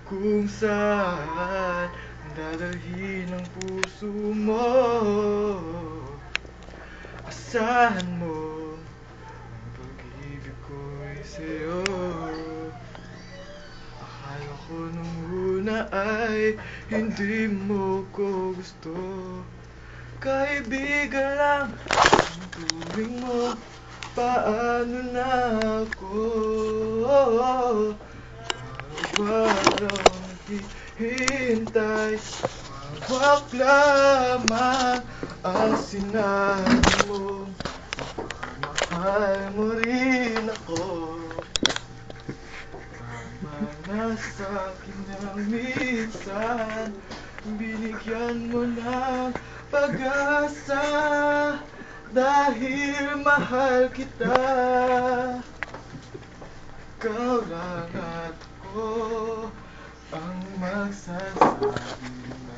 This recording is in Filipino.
kung saan dadalhin ang puso mo. Asahan mo ang pag-ibig ko'y sa'yo. Akala ko nung una ay hindi mo ko gusto. Kaibigan lang ang turing mo, paano na ako? Araw-araw naghihintay, hawak lamang ang sinabi mo. Mahal mo rin ako, tama na sa'kin na minsan binigyan mo ng pag-asa, dahil mahal kita. Ikaw lang at ako ang magsasabi na